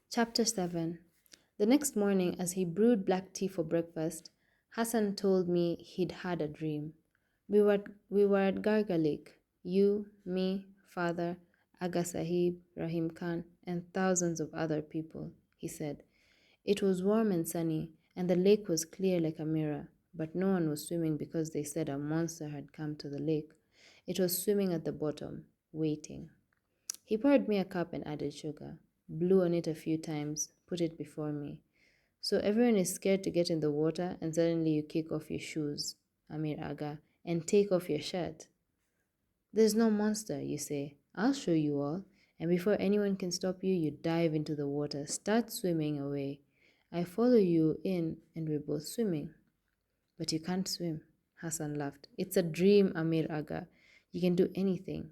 Chapter 7. The next morning, as he brewed black tea for breakfast, Hassan told me he'd had a dream. We were at Garga Lake. You, me, father, Aga Sahib, Rahim Khan, and thousands of other people, he said. It was warm and sunny, and the lake was clear like a mirror, but no one was swimming because they said a monster had come to the lake. It was swimming at the bottom, waiting. He poured me a cup and added sugar, blew on it a few times, put it before me. So everyone is scared to get in the water, and suddenly you kick off your shoes, Amir Aga, and take off your shirt. There's no monster, you say. I'll show you all. And before anyone can stop you, you dive into the water, start swimming away. I follow you in, and we're both swimming. But you can't swim, Hassan laughed. It's a dream, Amir Aga. You can do anything.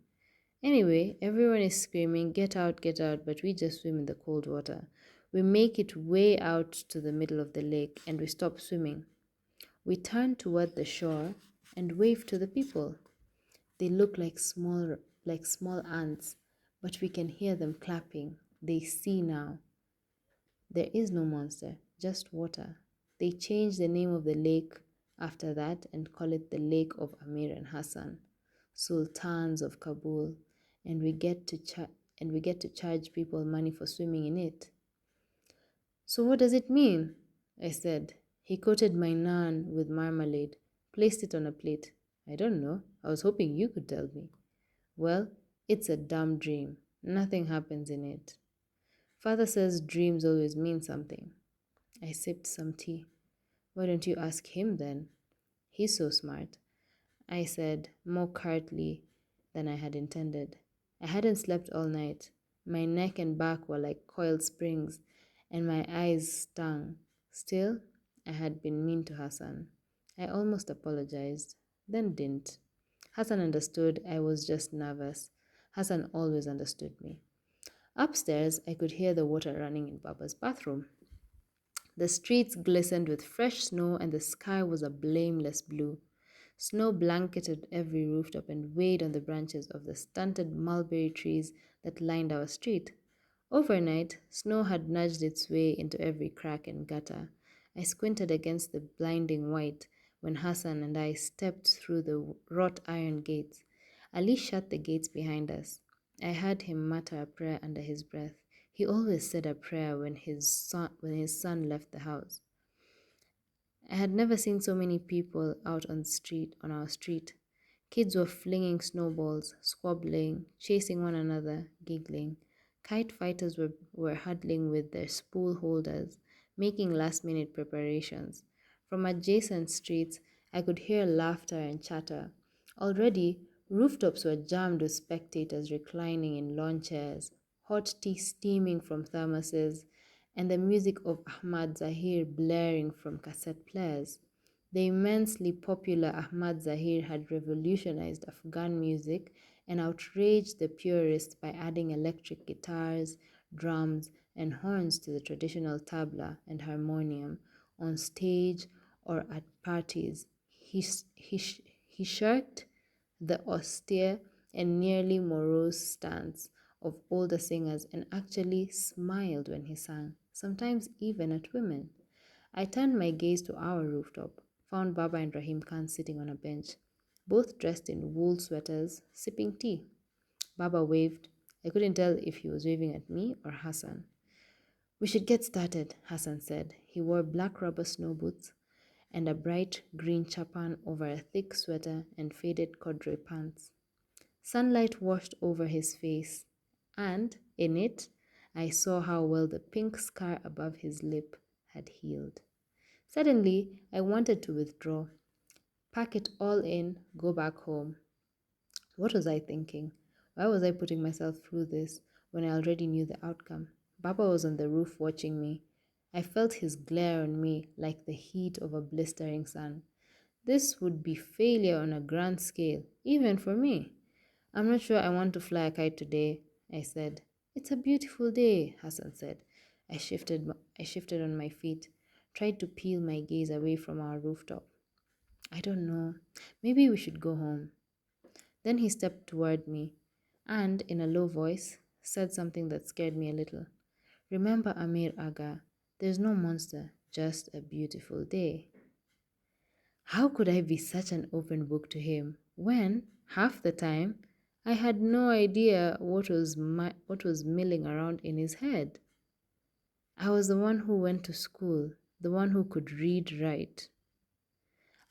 Anyway, everyone is screaming, get out, but we just swim in the cold water. We make it way out to the middle of the lake and we stop swimming. We turn toward the shore and wave to the people. They look like small ants, but we can hear them clapping. They see now. There is no monster, just water. They changed the name of the lake after that and call it the Lake of Amir and Hassan, sultans of Kabul, and we get to charge people money for swimming in it. So what does it mean? I said. He coated my naan with marmalade, placed it on a plate. I don't know. I was hoping you could tell me. Well, it's a dumb dream. Nothing happens in it. Father says dreams always mean something. I sipped some tea. Why don't you ask him then? He's so smart. I said, more curtly than I had intended. I hadn't slept all night. My neck and back were like coiled springs, and my eyes stung. Still, I had been mean to Hassan. I almost apologized, then didn't. Hassan understood I was just nervous. Hassan always understood me. Upstairs, I could hear the water running in Baba's bathroom. The streets glistened with fresh snow and the sky was a blameless blue. Snow blanketed every rooftop and weighed on the branches of the stunted mulberry trees that lined our street. Overnight, snow had nudged its way into every crack and gutter. I squinted against the blinding white when Hassan and I stepped through the wrought iron gates. Ali shut the gates behind us. I heard him mutter a prayer under his breath. He always said a prayer when his son left the house. I had never seen so many people out on our street. Kids were flinging snowballs, squabbling, chasing one another, giggling. Kite fighters were huddling with their spool holders, making last minute preparations. From adjacent streets, I could hear laughter and chatter. Already, rooftops were jammed with spectators reclining in lawn chairs, hot tea steaming from thermoses, and the music of Ahmad Zahir blaring from cassette players. The immensely popular Ahmad Zahir had revolutionized Afghan music and outraged the purists by adding electric guitars, drums, and horns to the traditional tabla and harmonium on stage or at parties. He shirked the austere and nearly morose stance of older singers and actually smiled when he sang, sometimes even at women. I turned my gaze to our rooftop, found Baba and Rahim Khan sitting on a bench, both dressed in wool sweaters, sipping tea. Baba waved. I couldn't tell if he was waving at me or Hassan. We should get started, Hassan said. He wore black rubber snow boots and a bright green chapan over a thick sweater and faded corduroy pants. Sunlight washed over his face, and in it, I saw how well the pink scar above his lip had healed. Suddenly, I wanted to withdraw, pack it all in, go back home. What was I thinking? Why was I putting myself through this when I already knew the outcome? Baba was on the roof watching me. I felt his glare on me like the heat of a blistering sun. This would be failure on a grand scale, even for me. I'm not sure I want to fly a kite today, I said. It's a beautiful day, Hassan said. I shifted on my feet, tried to peel my gaze away from our rooftop. I don't know. Maybe we should go home. Then he stepped toward me and, in a low voice, said something that scared me a little. Remember Amir Aga, there's no monster, just a beautiful day. How could I be such an open book to him when, half the time, I had no idea what was milling around in his head? I was the one who went to school, the one who could read right.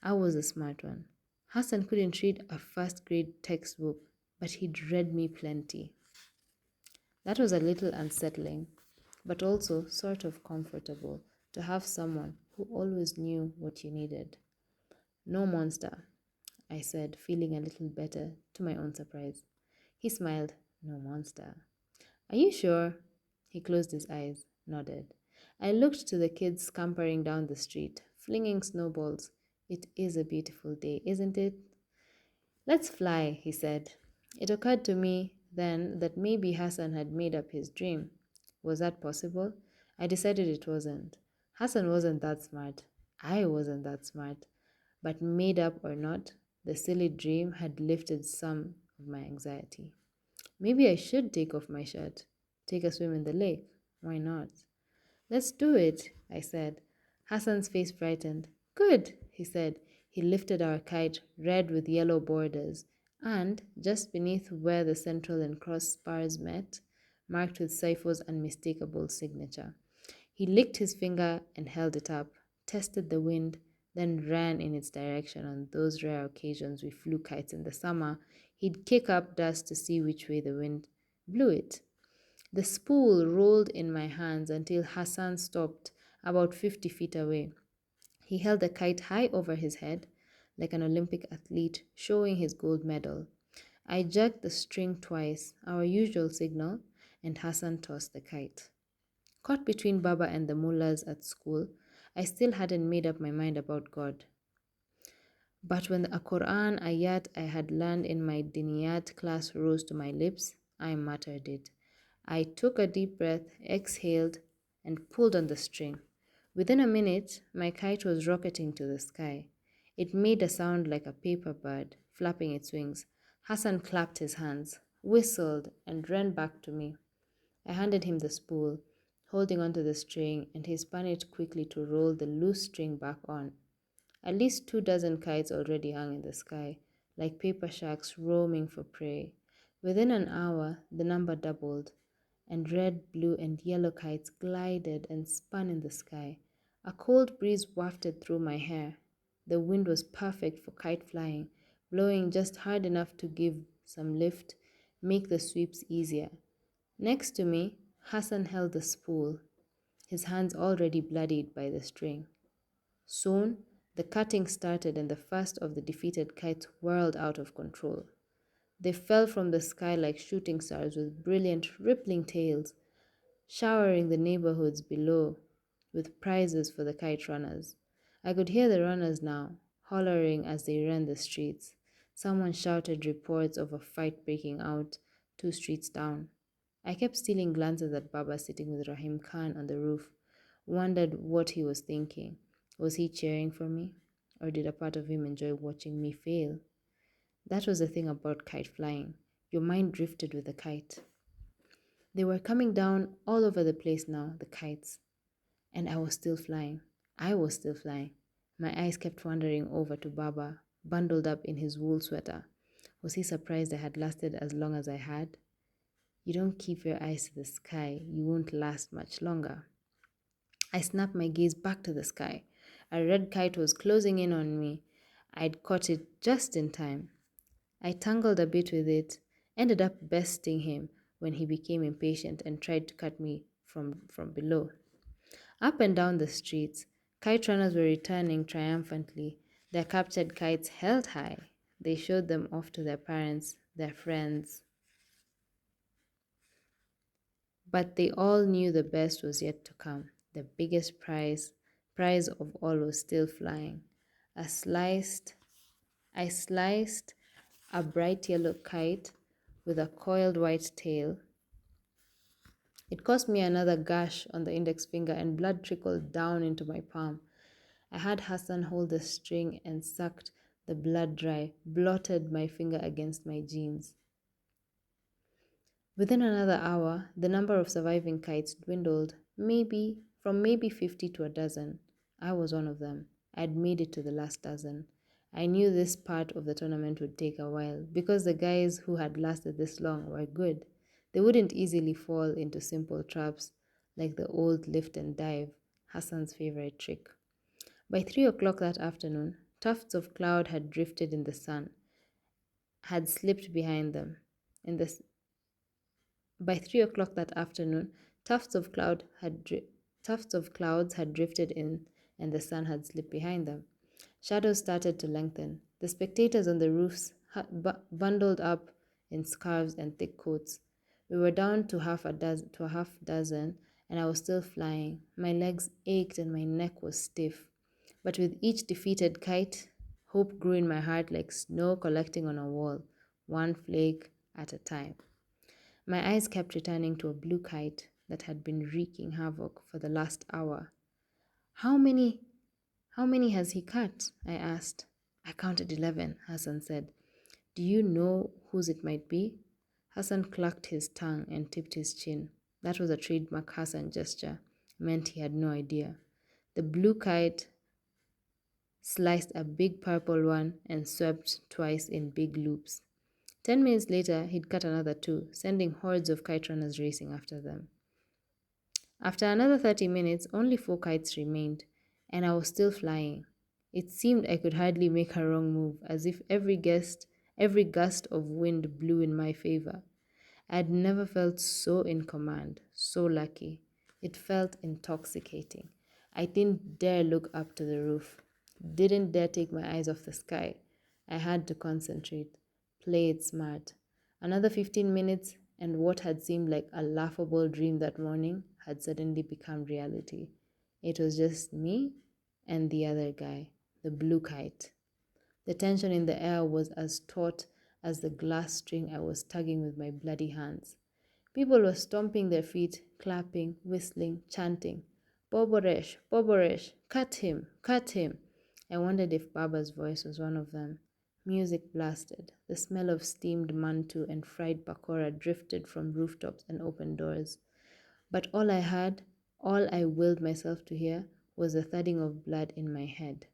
I was the smart one. Hassan couldn't read a first grade textbook, but he'd read me plenty. That was a little unsettling, but also sort of comfortable to have someone who always knew what you needed. No monster, I said, feeling a little better to my own surprise. He smiled. No monster. Are you sure? He closed his eyes, nodded. I looked to the kids scampering down the street, flinging snowballs. It is a beautiful day, isn't it? Let's fly, he said. It occurred to me then that maybe Hassan had made up his dream. Was that possible? I decided it wasn't. Hassan wasn't that smart. I wasn't that smart. But made up or not, the silly dream had lifted some of my anxiety. Maybe I should take off my shirt, take a swim in the lake. Why not? Let's do it, I said. Hassan's face brightened. Good, he said. He lifted our kite, red with yellow borders, and, just beneath where the central and cross spars met, marked with Saifo's unmistakable signature. He licked his finger and held it up, tested the wind, then ran in its direction on those rare occasions we flew kites in the summer. He'd kick up dust to see which way the wind blew it. The spool rolled in my hands until Hassan stopped about 50 feet away. He held the kite high over his head, like an Olympic athlete showing his gold medal. I jerked the string twice, our usual signal, and Hassan tossed the kite. Caught between Baba and the mullahs at school, I still hadn't made up my mind about God. But when a Quran ayat I had learned in my diniyat class rose to my lips, I muttered it. I took a deep breath, exhaled, and pulled on the string. Within a minute, my kite was rocketing to the sky. It made a sound like a paper bird flapping its wings. Hassan clapped his hands, whistled, and ran back to me. I handed him the spool, holding onto the string, and he spun it quickly to roll the loose string back on. At least 2 dozen kites already hung in the sky, like paper sharks roaming for prey. Within an hour, the number doubled, and red, blue, and yellow kites glided and spun in the sky. A cold breeze wafted through my hair. The wind was perfect for kite flying, blowing just hard enough to give some lift, make the sweeps easier. Next to me, Hassan held the spool, his hands already bloodied by the string. Soon, the cutting started and the first of the defeated kites whirled out of control. They fell from the sky like shooting stars with brilliant, rippling tails, showering the neighborhoods below with prizes for the kite runners. I could hear the runners now, hollering as they ran the streets. Someone shouted reports of a fight breaking out 2 streets down. I kept stealing glances at Baba sitting with Rahim Khan on the roof, wondered what he was thinking. Was he cheering for me? Or did a part of him enjoy watching me fail? That was the thing about kite flying. Your mind drifted with the kite. They were coming down all over the place now, the kites. And I was still flying. I was still flying. My eyes kept wandering over to Baba, bundled up in his wool sweater. Was he surprised I had lasted as long as I had? You don't keep your eyes to the sky, you won't last much longer. I snapped my gaze back to the sky. A red kite was closing in on me. I'd caught it just in time. I tangled a bit with it, ended up besting him when he became impatient and tried to cut me from below. Up and down the streets, kite runners were returning triumphantly, their captured kites held high. They showed them off to their parents, their friends. But they all knew the best was yet to come. The biggest prize of all was still flying. A sliced, I sliced a bright yellow kite with a coiled white tail. It cost me another gash on the index finger and blood trickled down into my palm. I had Hassan hold the string and sucked the blood dry, blotted my finger against my jeans. Within another hour, the number of surviving kites dwindled, maybe 50 to a dozen. I was one of them. I'd made it to the last dozen. I knew this part of the tournament would take a while because the guys who had lasted this long were good. They wouldn't easily fall into simple traps like the old lift and dive, Hassan's favorite trick. By 3 o'clock that afternoon, tufts of cloud had drifted in the sun, had slipped behind them. In the By 3 o'clock that afternoon, tufts of clouds had drifted in, and the sun had slipped behind them. Shadows started to lengthen. The spectators on the roofs bundled up in scarves and thick coats. We were down to a half dozen, and I was still flying. My legs ached and my neck was stiff. But with each defeated kite, hope grew in my heart like snow collecting on a wall, one flake at a time. My eyes kept returning to a blue kite that had been wreaking havoc for the last hour. How many how many has he cut? I asked. I counted 11, Hassan said. Do you know whose it might be? Hassan clucked his tongue and tipped his chin. That was a trademark Hassan gesture. It meant he had no idea. The blue kite sliced a big purple one and swept twice in big loops. 10 minutes later, he'd cut another two, sending hordes of kite runners racing after them. After another 30 minutes, only 4 kites remained, and I was still flying. It seemed I could hardly make a wrong move, as if every gust of wind blew in my favor. I had never felt so in command, so lucky. It felt intoxicating. I didn't dare look up to the roof, didn't dare take my eyes off the sky. I had to concentrate, play it smart. Another 15 minutes, and what had seemed like a laughable dream that morning had suddenly become reality. It was just me and the other guy, the blue kite. The tension in the air was as taut as the glass string I was tugging with my bloody hands. People were stomping their feet, clapping, whistling, chanting, Boboresh, Boboresh, cut him, cut him. I wondered if Baba's voice was one of them. Music blasted. The smell of steamed mantu and fried pakora drifted from rooftops and open doors. But all I willed myself to hear, was the thudding of blood in my head.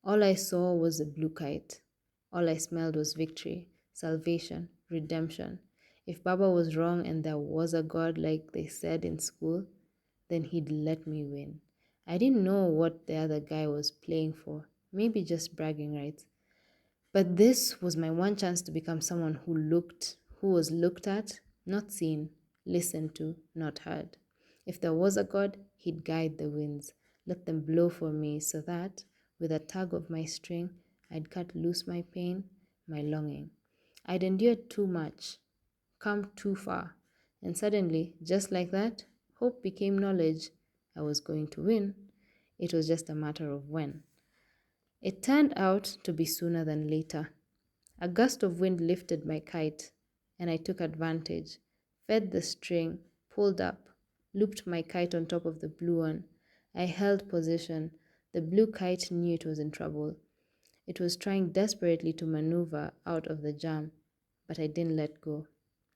All I saw was a blue kite. All I smelled was victory, salvation, redemption. If Baba was wrong and there was a God like they said in school, then he'd let me win. I didn't know what the other guy was playing for. Maybe just bragging rights. But this was my one chance to become someone who was looked at, not seen, listened to, not heard. If there was a God, he'd guide the winds, let them blow for me so that, with a tug of my string, I'd cut loose my pain, my longing. I'd endured too much, come too far, and suddenly, just like that, hope became knowledge. I was going to win. It was just a matter of when. It turned out to be sooner than later. A gust of wind lifted my kite, and I took advantage, fed the string, pulled up, looped my kite on top of the blue one. I held position. The blue kite knew it was in trouble. It was trying desperately to maneuver out of the jam, but I didn't let go.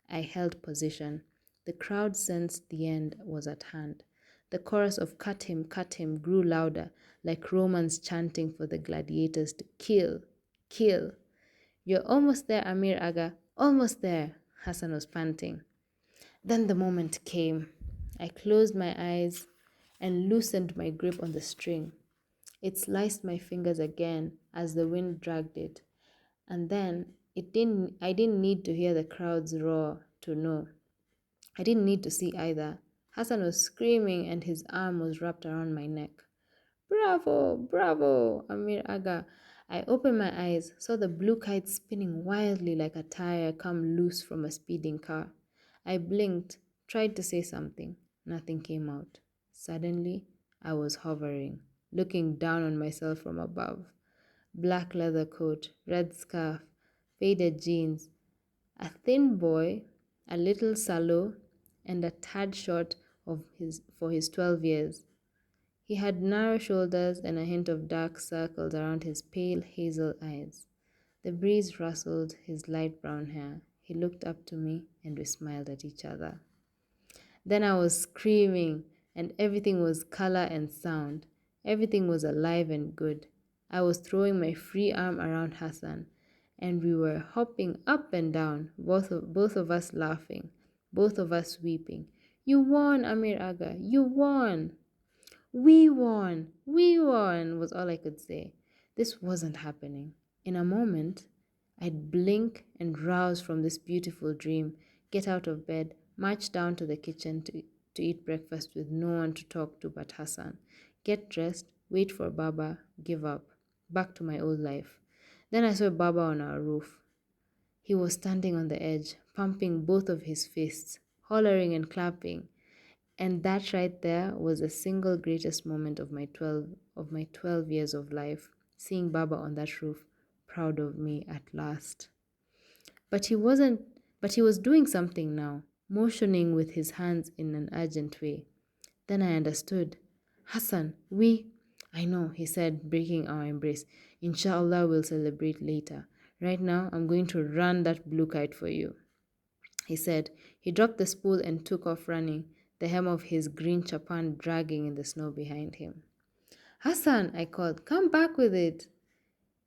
I held position. The crowd sensed the end was at hand. The chorus of cut him grew louder, like Romans chanting for the gladiators to kill, kill. You're almost there, Amir Aga, almost there, Hassan was panting. Then the moment came. I closed my eyes and loosened my grip on the string. It sliced my fingers again as the wind dragged it. And then I didn't need to hear the crowd's roar to know. I didn't need to see either. Hassan was screaming and his arm was wrapped around my neck. Bravo, bravo, Amir Aga. I opened my eyes, saw the blue kite spinning wildly like a tire come loose from a speeding car. I blinked, tried to say something. Nothing came out. Suddenly, I was hovering, looking down on myself from above. Black leather coat, red scarf, faded jeans. A thin boy, a little sallow, and a tad short for his 12 years. He had narrow shoulders and a hint of dark circles around his pale hazel eyes. The breeze rustled his light brown hair. He looked up to me and we smiled at each other. Then I was screaming, and everything was color and sound. Everything was alive and good. I was throwing my free arm around Hassan, and we were hopping up and down, both of us laughing, both of us weeping. You won, Amir Aga, you won. We won, was all I could say. This wasn't happening. In a moment, I'd blink and rouse from this beautiful dream, get out of bed, march down to the kitchen to eat breakfast with no one to talk to but Hassan, get dressed, wait for Baba, give up, back to my old life. Then I saw Baba on our roof. He was standing on the edge, pumping both of his fists, hollering and clapping. And that right there was the single greatest moment of my 12 years of life, seeing Baba on that roof, proud of me at last. But he wasn't but he was doing something now, motioning with his hands in an urgent way. Then I understood. Hassan, I know, he said, breaking our embrace. Inshallah, we'll celebrate later. Right now, I'm going to run that blue kite for you, he said. He dropped the spool and took off running, the hem of his green chapan dragging in the snow behind him. Hassan, I called, come back with it.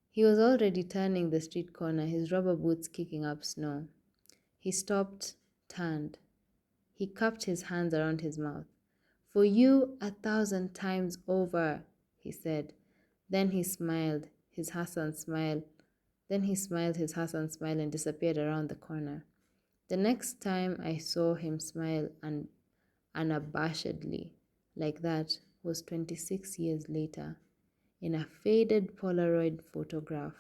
He was already turning the street corner, his rubber boots kicking up snow. He stopped, turned. He cupped his hands around his mouth. For you 1,000 times over, he said. Then he smiled, his Hassan smile. Then he smiled his Hassan smile and disappeared around the corner. The next time I saw him smile unabashedly like that was 26 years later in a faded Polaroid photograph.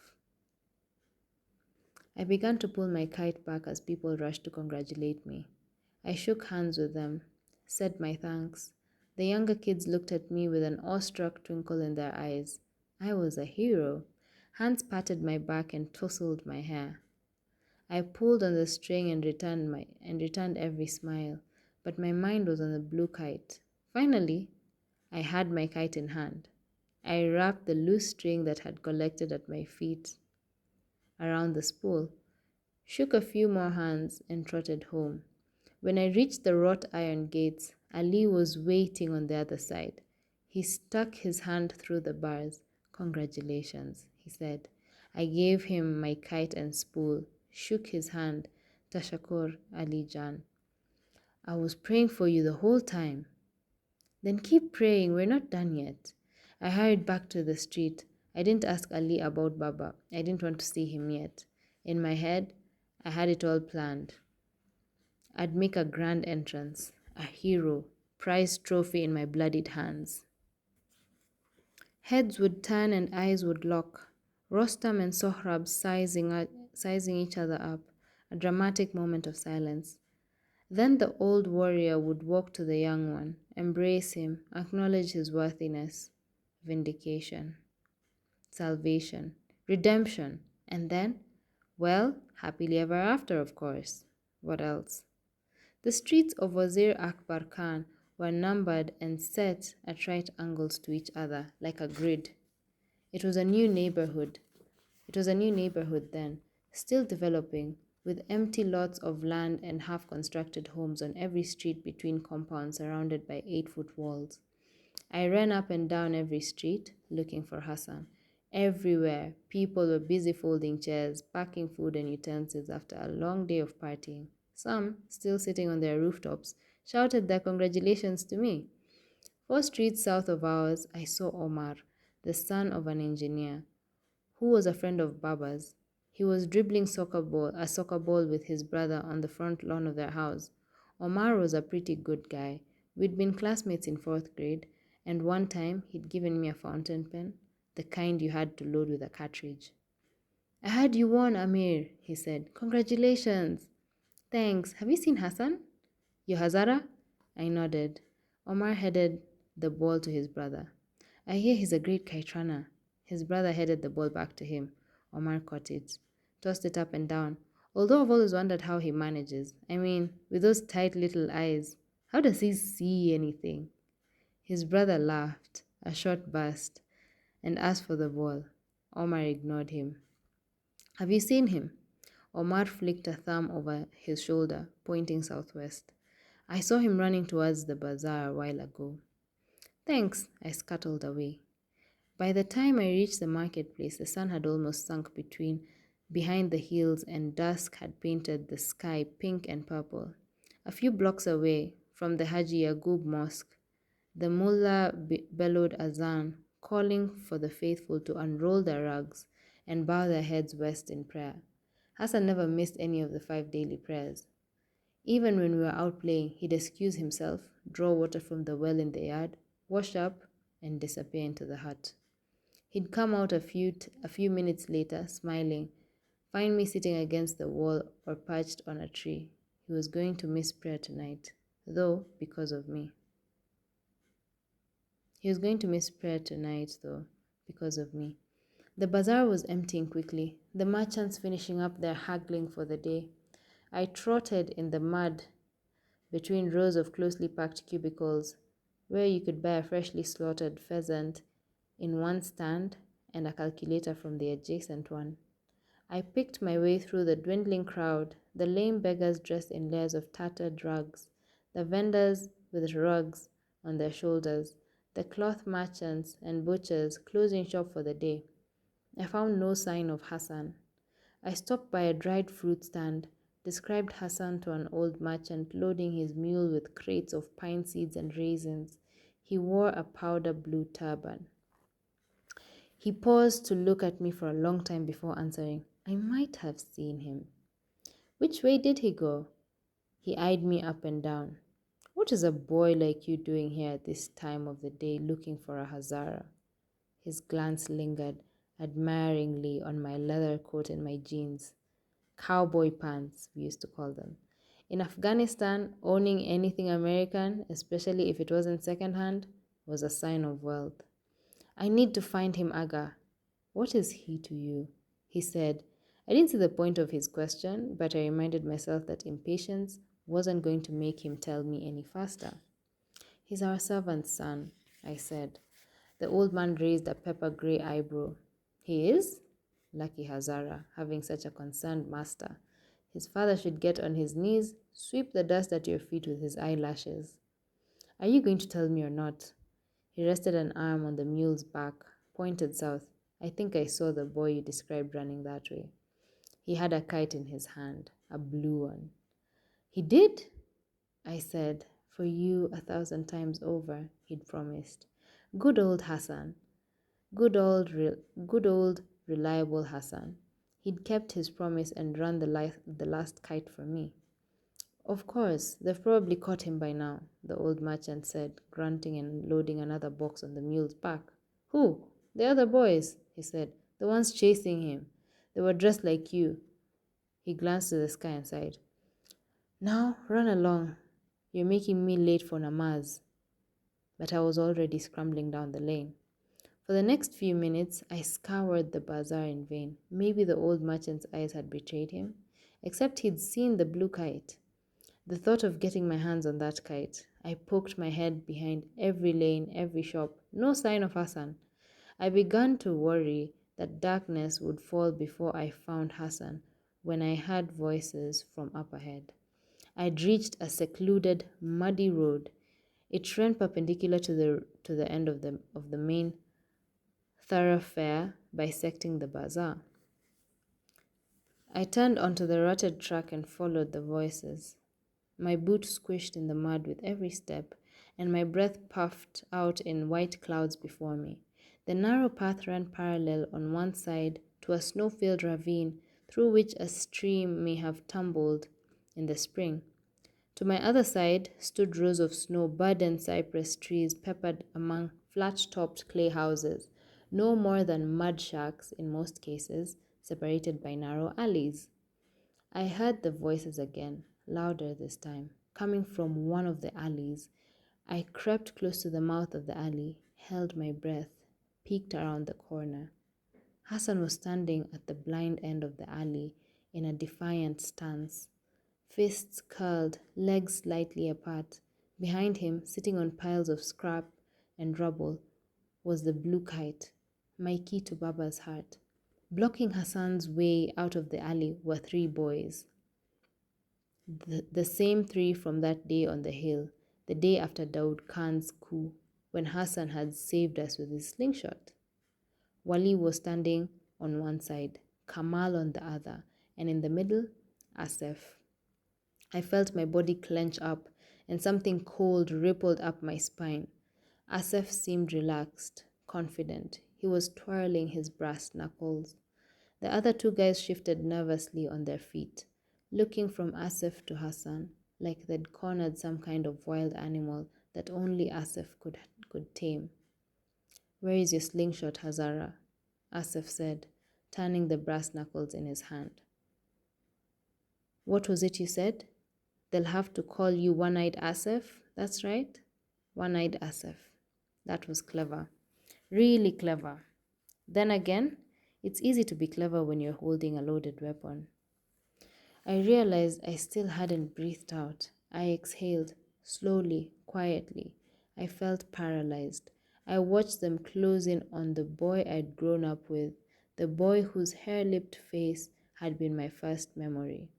I began to pull my kite back as people rushed to congratulate me. I shook hands with them, said my thanks. The younger kids looked at me with an awestruck twinkle in their eyes. I was a hero. Hands patted my back and tousled my hair. I pulled on the string and returned every smile, but my mind was on the blue kite. Finally, I had my kite in hand. I wrapped the loose string that had collected at my feet around the spool, shook a few more hands, and trotted home. When I reached the wrought iron gates, Ali was waiting on the other side. He stuck his hand through the bars. Congratulations, he said. I gave him my kite and spool, shook his hand. Tashakur, Ali Jan. I was praying for you the whole time. Then keep praying, we're not done yet. I hurried back to the street. I didn't ask Ali about Baba. I didn't want to see him yet. In my head, I had it all planned. I'd make a grand entrance, a hero, prize trophy in my bloodied hands. Heads would turn and eyes would lock. Rostam and Sohrab sizing each other up, a dramatic moment of silence. Then the old warrior would walk to the young one, embrace him, acknowledge his worthiness, vindication, salvation, redemption, and then, well, happily ever after, of course. What else? The streets of Wazir Akbar Khan were numbered and set at right angles to each other, like a grid. It was a new neighborhood. It was a new neighborhood then, still developing, with empty lots of land and half-constructed homes on every street between compounds surrounded by 8-foot walls. I ran up and down every street, looking for Hassan. Everywhere, people were busy folding chairs, packing food and utensils after a long day of partying. Some, still sitting on their rooftops, shouted their congratulations to me. 4 streets south of ours, I saw Omar, the son of an engineer, who was a friend of Baba's. He was dribbling a soccer ball with his brother on the front lawn of their house. Omar was a pretty good guy. We'd been classmates in 4th grade, and one time he'd given me a fountain pen, the kind you had to load with a cartridge. I heard you won, Amir, he said. Congratulations. Thanks. Have you seen Hassan? Your Hazara? I nodded. Omar headed the ball to his brother. I hear he's a great kite runner. His brother headed the ball back to him. Omar caught it, tossed it up and down. Although I've always wondered how he manages. I mean, with those tight little eyes, how does he see anything? His brother laughed, a short burst, and asked for the ball. Omar ignored him. Have you seen him? Omar flicked a thumb over his shoulder, pointing southwest. I saw him running towards the bazaar a while ago. Thanks, I scuttled away. By the time I reached the marketplace, the sun had almost sunk behind the hills, and dusk had painted the sky pink and purple. A few blocks away from the Haji Yagub Mosque, the mullah bellowed azan, calling for the faithful to unroll their rugs and bow their heads west in prayer. Hassan never missed any of the 5 daily prayers. Even when we were out playing, he'd excuse himself, draw water from the well in the yard, wash up, and disappear into the hut. He'd come out a few minutes later, smiling, find me sitting against the wall or perched on a tree. He was going to miss prayer tonight, though because of me. He was going to miss prayer tonight, though, because of me. The bazaar was emptying quickly, the merchants finishing up their haggling for the day. I trotted in the mud between rows of closely packed cubicles, where you could buy a freshly slaughtered pheasant in one stand and a calculator from the adjacent one. I picked my way through the dwindling crowd, the lame beggars dressed in layers of tattered rugs, the vendors with rugs on their shoulders, the cloth merchants and butchers closing shop for the day. I found no sign of Hassan. I stopped by a dried fruit stand, described Hassan to an old merchant loading his mule with crates of pine seeds and raisins. He wore a powder blue turban. He paused to look at me for a long time before answering. I might have seen him. Which way did he go? He eyed me up and down. What is a boy like you doing here at this time of the day looking for a Hazara? His glance lingered admiringly on my leather coat and my jeans. Cowboy pants, we used to call them. In Afghanistan, owning anything American, especially if it wasn't secondhand, was a sign of wealth. I need to find him, Aga. What is he to you? He said. I didn't see the point of his question, but I reminded myself that impatience wasn't going to make him tell me any faster. He's our servant's son, I said. The old man raised a pepper-gray eyebrow. He is? Lucky Hazara, having such a concerned master. His father should get on his knees, sweep the dust at your feet with his eyelashes. Are you going to tell me or not? He rested an arm on the mule's back, pointed south. I think I saw the boy you described running that way. He had a kite in his hand, a blue one. He did? I said. For you 1,000 times over, he'd promised. Good old Hassan. Good old, reliable Hassan. He'd kept his promise and run the last kite for me. Of course, they've probably caught him by now, the old merchant said, grunting and loading another box on the mule's back. Who? The other boys, he said, the ones chasing him. They were dressed like you. He glanced to the sky and sighed. Now, run along. You're making me late for namaz. But I was already scrambling down the lane. For the next few minutes, I scoured the bazaar in vain. Maybe the old merchant's eyes had betrayed him, except he'd seen the blue kite. The thought of getting my hands on that kite, I poked my head behind every lane, every shop. No sign of Hassan. I began to worry that darkness would fall before I found Hassan when I heard voices from up ahead. I'd reached a secluded, muddy road. It ran perpendicular to the end of the main thoroughfare bisecting the bazaar. I turned onto the rutted track and followed the voices. My boot squished in the mud with every step, and my breath puffed out in white clouds before me. The narrow path ran parallel on one side to a snow-filled ravine through which a stream may have tumbled in the spring. To my other side stood rows of snow-burdened cypress trees peppered among flat-topped clay houses, no more than mud shacks in most cases, separated by narrow alleys. I heard the voices again, louder this time, coming from one of the alleys. I crept close to the mouth of the alley, held my breath, peeked around the corner. Hassan was standing at the blind end of the alley in a defiant stance, fists curled, legs slightly apart. Behind him, sitting on piles of scrap and rubble, was the blue kite, my key to Baba's heart. Blocking Hassan's way out of the alley were three boys, the same three from that day on the hill, the day after Daud Khan's coup, when Hassan had saved us with his slingshot. Wali was standing on one side, Kamal on the other, and in the middle, Asif. I felt my body clench up, and something cold rippled up my spine. Asif seemed relaxed, confident. He was twirling his brass knuckles. The other two guys shifted nervously on their feet, looking from Asif to Hassan, like they'd cornered some kind of wild animal that only Asif could tame. "Where is your slingshot, Hazara?" Asif said, turning the brass knuckles in his hand. "What was it you said? They'll have to call you One-Eyed Asif? That's right. One-Eyed Asif." That was clever. Really clever. Then again, it's easy to be clever when you're holding a loaded weapon. I realized I still hadn't breathed out. I exhaled, slowly, quietly. I felt paralyzed. I watched them close in on the boy I'd grown up with, the boy whose hair-lipped face had been my first memory.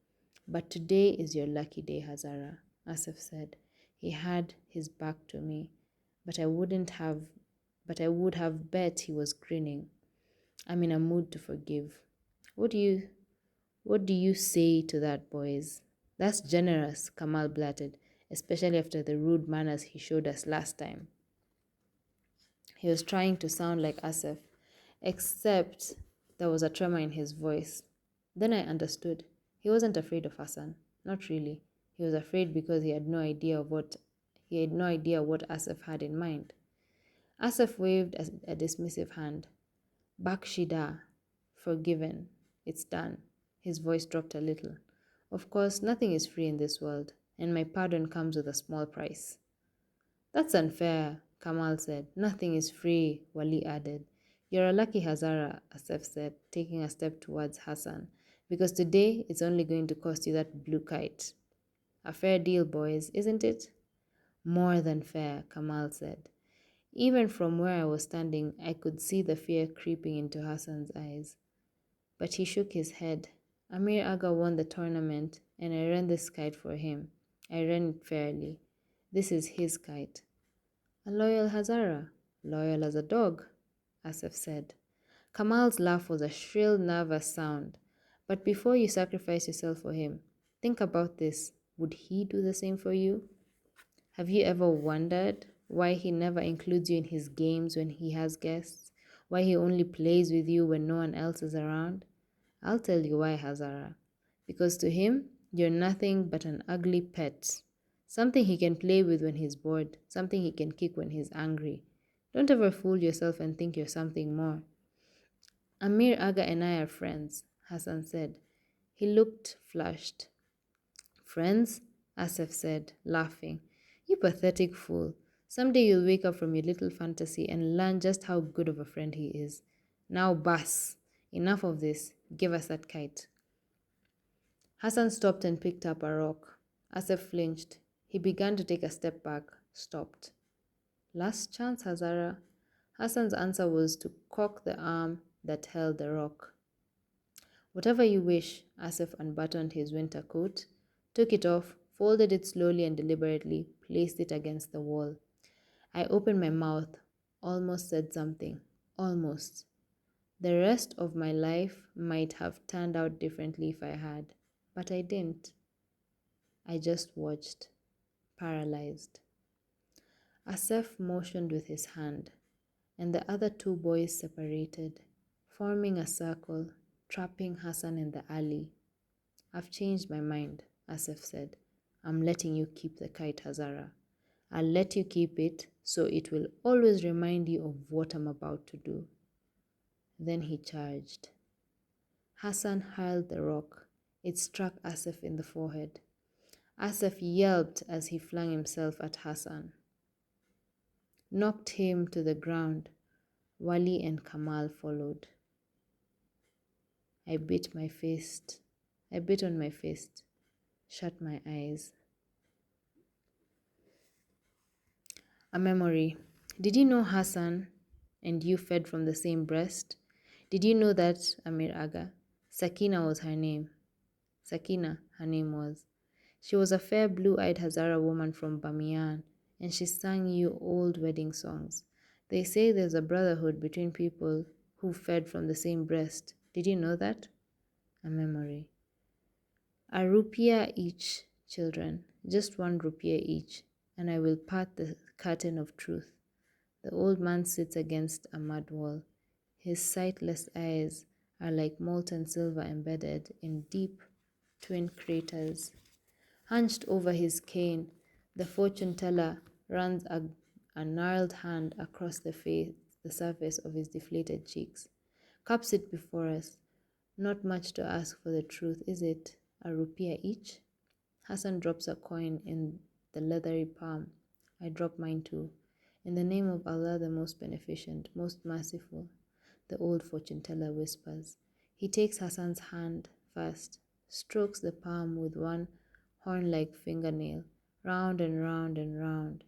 "But today is your lucky day, Hazara," Asif said. He had his back to me, but I would have bet he was grinning. "I'm in a mood to forgive." What do you say to that, boys?" "That's generous," Kamal blurted, especially after the rude manners he showed us last time. He was trying to sound like Asif, except there was a tremor in his voice. Then I understood. He wasn't afraid of Hassan. Not really. He was afraid because he had no idea what Asif had in mind. Asif waved a dismissive hand. "Bakshida, forgiven. It's done." His voice dropped a little. "Of course, nothing is free in this world, and my pardon comes with a small price." "That's unfair," Kamal said. "Nothing is free," Wali added. "You're a lucky Hazara," Asif said, taking a step towards Hassan, "because today it's only going to cost you that blue kite." "A fair deal, boys, isn't it?" "More than fair," Kamal said. Even from where I was standing, I could see the fear creeping into Hassan's eyes. But he shook his head. "Amir Aga won the tournament, and I ran this kite for him. I ran it fairly. This is his kite." "A loyal Hazara, loyal as a dog," Asif said. Kamal's laugh was a shrill, nervous sound. "But before you sacrifice yourself for him, think about this. Would he do the same for you? Have you ever wondered why he never includes you in his games when he has guests? Why he only plays with you when no one else is around? I'll tell you why, Hazara. Because to him, you're nothing but an ugly pet. Something he can play with when he's bored, something he can kick when he's angry. Don't ever fool yourself and think you're something more." "Amir Aga and I are friends," Hassan said. He looked flushed. "Friends?" Asif said, laughing. "You pathetic fool. Someday you'll wake up from your little fantasy and learn just how good of a friend he is. Now, bas. Enough of this. Give us that kite." Hassan stopped and picked up a rock. Asif flinched. He began to take a step back, stopped. "Last chance, Hazara." Hassan's answer was to cock the arm that held the rock. "Whatever you wish." Asif unbuttoned his winter coat, took it off, folded it slowly and deliberately, placed it against the wall. I opened my mouth, almost said something. Almost. The rest of my life might have turned out differently if I had, but I didn't. I just watched, paralyzed. Asif motioned with his hand, and the other two boys separated, forming a circle, trapping Hassan in the alley. "I've changed my mind," Asif said. "I'm letting you keep the kite, Hazara. I'll let you keep it so it will always remind you of what I'm about to do." Then he charged. Hassan hurled the rock. It struck Asif in the forehead. Asif yelped as he flung himself at Hassan, knocked him to the ground. Wali and Kamal followed. I bit my fist. I bit on my fist, shut my eyes. A memory. Did you know Hassan and you fed from the same breast? Did you know that, Amir Aga? Sakina was her name. Sakina, her name was. She was a fair blue-eyed Hazara woman from Bamiyan, and she sang you old wedding songs. They say there's a brotherhood between people who fed from the same breast. Did you know that? A memory. A rupiah each, children, just 1 rupiah each, and I will part the curtain of truth. The old man sits against a mud wall. His sightless eyes are like molten silver embedded in deep twin craters. Hunched over his cane, the fortune teller runs a gnarled hand across the surface of his deflated cheeks. Cups it before us. Not much to ask for the truth, is it? A rupiah each? Hassan drops a coin in the leathery palm. I drop mine too. In the name of Allah, the most beneficent, most merciful, the old fortune teller whispers. He takes Hassan's hand first, strokes the palm with one horn-like fingernail, round and round and round.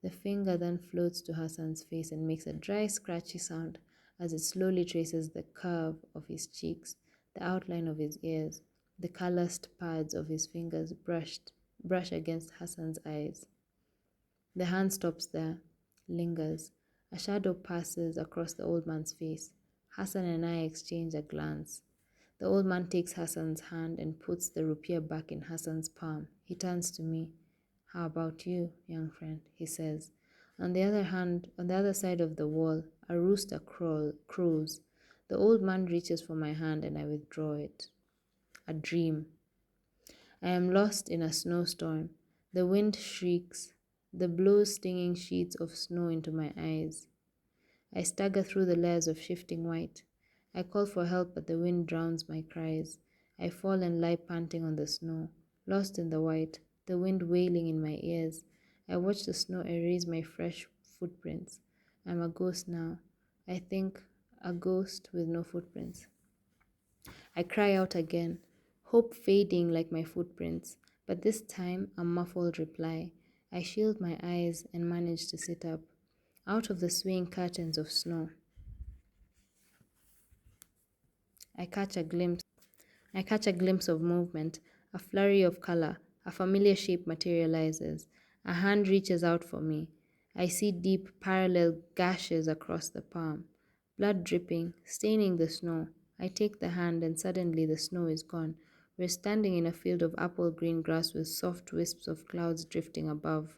The finger then floats to Hassan's face and makes a dry, scratchy sound as it slowly traces the curve of his cheeks, the outline of his ears, the calloused pads of his fingers brush against Hassan's eyes. The hand stops there, lingers. A shadow passes across the old man's face. Hassan and I exchange a glance. The old man takes Hassan's hand and puts the rupiah back in Hassan's palm. He turns to me. How about you, young friend? He says. On the other side of the wall, a rooster crows. The old man reaches for my hand and I withdraw it. A dream. I am lost in a snowstorm. The wind shrieks. The blows stinging sheets of snow into my eyes. I stagger through the layers of shifting white. I call for help, but the wind drowns my cries. I fall and lie panting on the snow, lost in the white, the wind wailing in my ears. I watch the snow erase my fresh footprints. I'm a ghost now. I think a ghost with no footprints. I cry out again, hope fading like my footprints, but this time a muffled reply. I shield my eyes and manage to sit up. Out of the swaying curtains of snow, I catch a glimpse. I catch a glimpse of movement, a flurry of color, a familiar shape materializes. A hand reaches out for me. I see deep, parallel gashes across the palm, blood dripping, staining the snow. I take the hand and suddenly the snow is gone. We're standing in a field of apple green grass with soft wisps of clouds drifting above.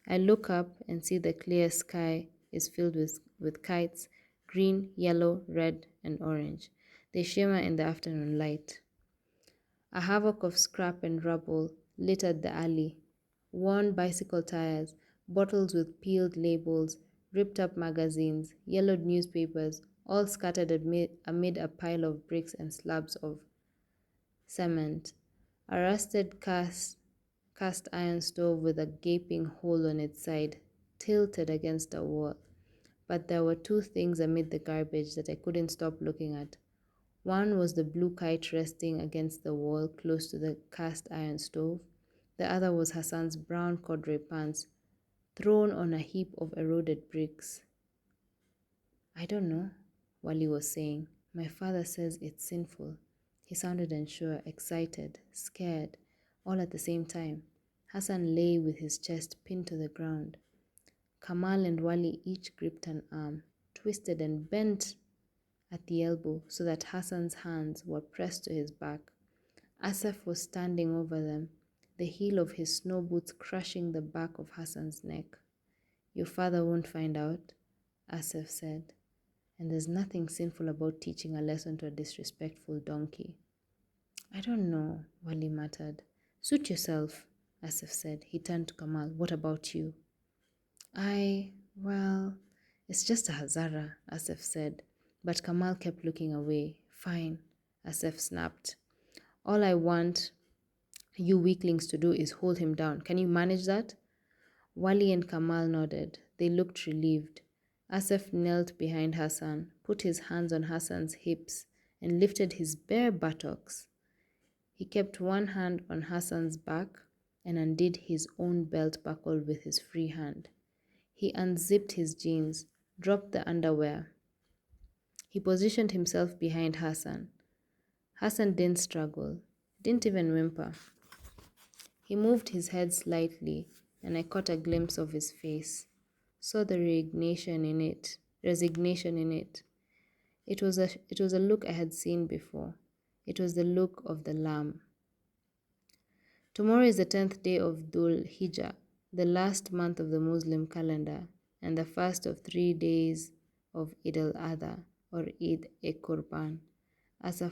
I look up and see the clear sky is filled with kites, green, yellow, red, and orange. They shimmer in the afternoon light. A havoc of scrap and rubble littered the alley. Worn bicycle tires, bottles with peeled labels, ripped up magazines, yellowed newspapers, all scattered amid a pile of bricks and slabs of cement. A rusted cast iron stove with a gaping hole on its side, tilted against a wall. But there were two things amid the garbage that I couldn't stop looking at. One was the blue kite resting against the wall close to the cast iron stove. The other was Hassan's brown corduroy pants, thrown on a heap of eroded bricks. I don't know, Wali was saying. My father says it's sinful. He sounded unsure, excited, scared, all at the same time. Hassan lay with his chest pinned to the ground. Kamal and Wali each gripped an arm, twisted and bent at the elbow so that Hassan's hands were pressed to his back. Asaf was standing over them, the heel of his snow boots crushing the back of Hassan's neck. Your father won't find out, Asaf said. And there's nothing sinful about teaching a lesson to a disrespectful donkey. I don't know, Wali muttered. Suit yourself, Asaf said. He turned to Kamal. What about you? Well, it's just a Hazara, Asaf said. But Kamal kept looking away. Fine, Asaf snapped. All I want you weaklings to do is hold him down. Can you manage that? Wali and Kamal nodded. They looked relieved. Asaf knelt behind Hassan, put his hands on Hassan's hips, and lifted his bare buttocks. He kept one hand on Hassan's back and undid his own belt buckle with his free hand. He unzipped his jeans, dropped the underwear. He positioned himself behind Hassan. Hassan didn't struggle, didn't even whimper. He moved his head slightly, and I caught a glimpse of his face, saw the resignation in it. It was a look I had seen before. It was the look of the lamb. Tomorrow is the 10th day of Dhul Hijjah, the last month of the Muslim calendar, and the first of 3 days of Eid al-Adha, or Eid-e-Qurban, as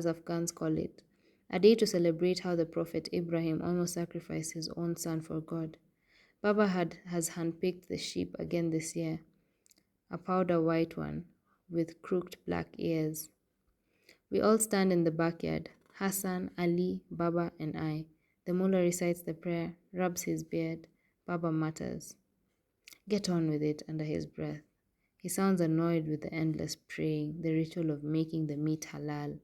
Afghans call it, a day to celebrate how the Prophet Ibrahim almost sacrificed his own son for God. Baba has handpicked the sheep again this year, a powder white one with crooked black ears. We all stand in the backyard, Hassan, Ali, Baba, and I. The mullah recites the prayer, rubs his beard. Baba mutters, "Get on with it," under his breath. He sounds annoyed with the endless praying, the ritual of making the meat halal.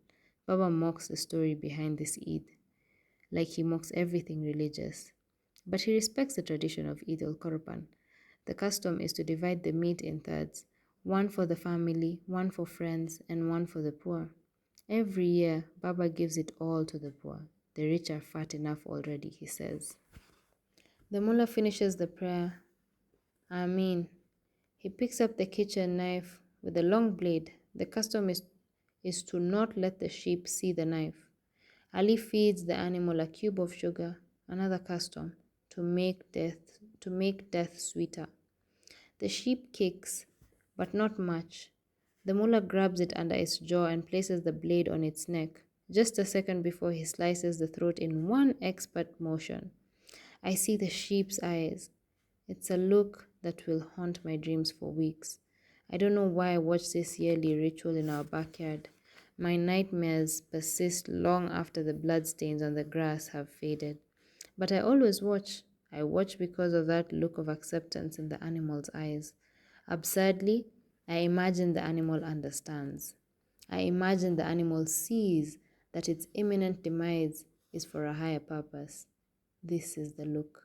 Baba mocks the story behind this Eid, like he mocks everything religious. But he respects the tradition of Eid al-Qurban. The custom is to divide the meat in thirds, one for the family, one for friends, and one for the poor. Every year, Baba gives it all to the poor. The rich are fat enough already, he says. The mullah finishes the prayer. Ameen. He picks up the kitchen knife with a long blade. The custom is to not let the sheep see the knife. Ali feeds the animal a cube of sugar, another custom, to make death sweeter. The sheep kicks, but not much. The mullah grabs it under its jaw and places the blade on its neck, just a second before he slices the throat in one expert motion. I see the sheep's eyes. It's a look that will haunt my dreams for weeks. I don't know why I watch this yearly ritual in our backyard. My nightmares persist long after the bloodstains on the grass have faded. But I always watch. I watch because of that look of acceptance in the animal's eyes. Absurdly, I imagine the animal understands. I imagine the animal sees that its imminent demise is for a higher purpose. This is the look.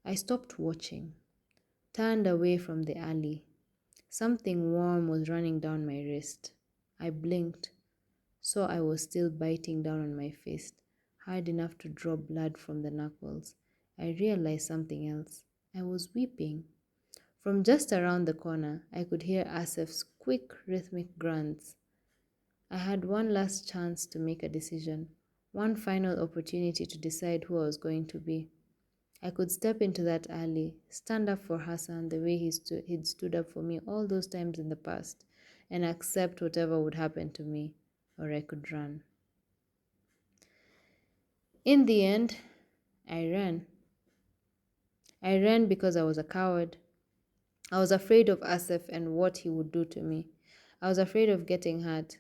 I stopped watching, turned away from the alley. Something warm was running down my wrist. I blinked, saw I was still biting down on my fist, hard enough to draw blood from the knuckles. I realized something else. I was weeping. From just around the corner, I could hear Asif's quick, rhythmic grunts. I had one last chance to make a decision, one final opportunity to decide who I was going to be. I could step into that alley, stand up for Hassan the way he'd stood up for me all those times in the past, and accept whatever would happen to me, or I could run. In the end, I ran. I ran because I was a coward. I was afraid of Asif and what he would do to me. I was afraid of getting hurt.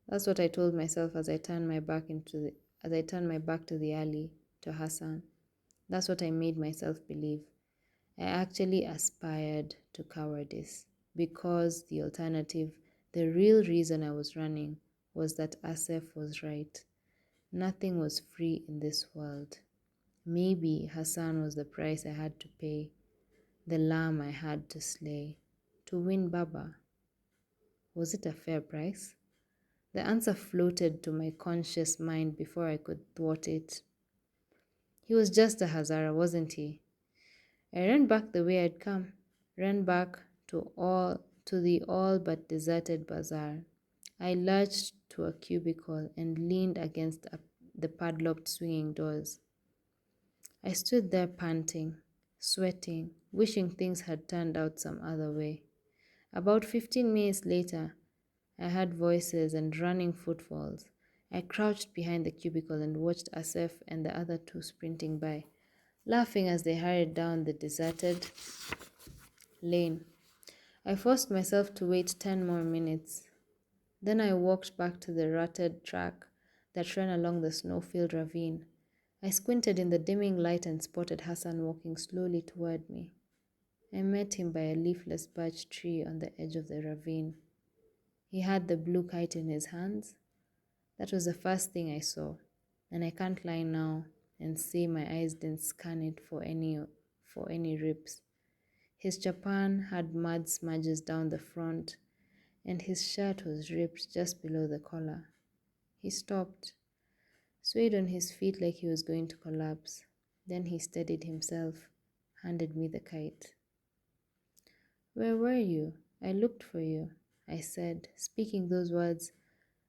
That's what I told myself as I turned my back to the alley, to Hassan. That's what I made myself believe. I actually aspired to cowardice because the alternative, the real reason I was running, was that Asif was right. Nothing was free in this world. Maybe Hassan was the price I had to pay, the lamb I had to slay, to win Baba. Was it a fair price? The answer floated to my conscious mind before I could thwart it. He was just a Hazara, wasn't he? I ran back the way I'd come, ran back to the all but deserted bazaar. I lurched to a cubicle and leaned against the padlocked swinging doors. I stood there panting, sweating, wishing things had turned out some other way. About 15 minutes later, I heard voices and running footfalls. I crouched behind the cubicle and watched Asif and the other two sprinting by, laughing as they hurried down the deserted lane. I forced myself to wait 10 more minutes. Then I walked back to the rutted track that ran along the snow-filled ravine. I squinted in the dimming light and spotted Hassan walking slowly toward me. I met him by a leafless birch tree on the edge of the ravine. He had the blue kite in his hands. That was the first thing I saw, and I can't lie now and say my eyes didn't scan it for any rips. His chapan had mud smudges down the front, and his shirt was ripped just below the collar. He stopped, swayed on his feet like he was going to collapse. Then he steadied himself, handed me the kite. "Where were you? I looked for you," I said. Speaking those words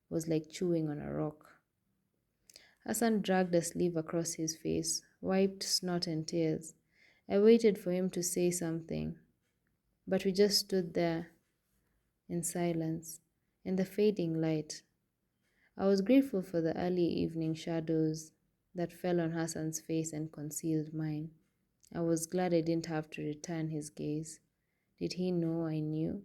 was like chewing on a rock. Hassan dragged a sleeve across his face, wiped snot and tears. I waited for him to say something, but we just stood there in silence, in the fading light. I was grateful for the early evening shadows that fell on Hassan's face and concealed mine. I was glad I didn't have to return his gaze. Did he know I knew?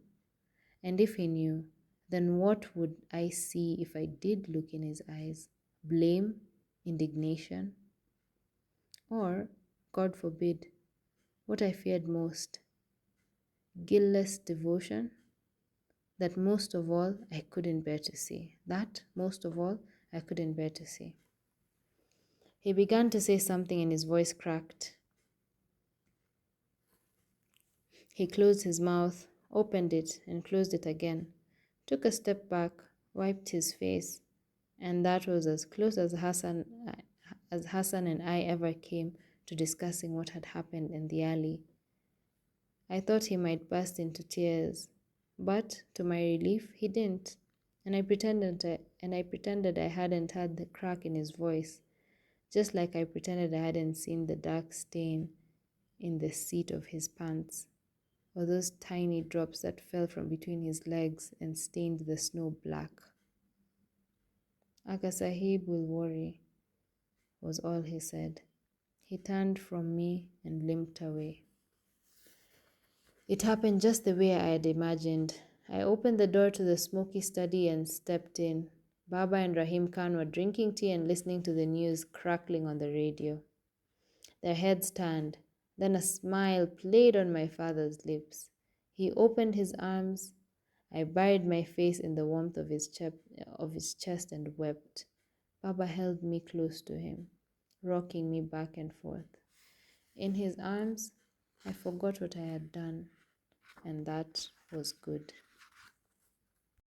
And if he knew, then what would I see if I did look in his eyes? Blame? Indignation? Or, God forbid, what I feared most, guiltless devotion? That most of all I couldn't bear to see. That most of all I couldn't bear to see. He began to say something and his voice cracked. He closed his mouth, opened it, and closed it again, took a step back, wiped his face, and that was as close as Hassan and I ever came to discussing what had happened in the alley. I thought he might burst into tears, but to my relief, he didn't, and I pretended I hadn't heard the crack in his voice, just like I pretended I hadn't seen the dark stain in the seat of his pants, or those tiny drops that fell from between his legs and stained the snow black. "Aka Sahib will worry," was all he said. He turned from me and limped away. It happened just the way I had imagined. I opened the door to the smoky study and stepped in. Baba and Rahim Khan were drinking tea and listening to the news crackling on the radio. Their heads turned. Then a smile played on my father's lips. He opened his arms. I buried my face in the warmth of his chest and wept. Baba held me close to him, rocking me back and forth. In his arms, I forgot what I had done, and that was good.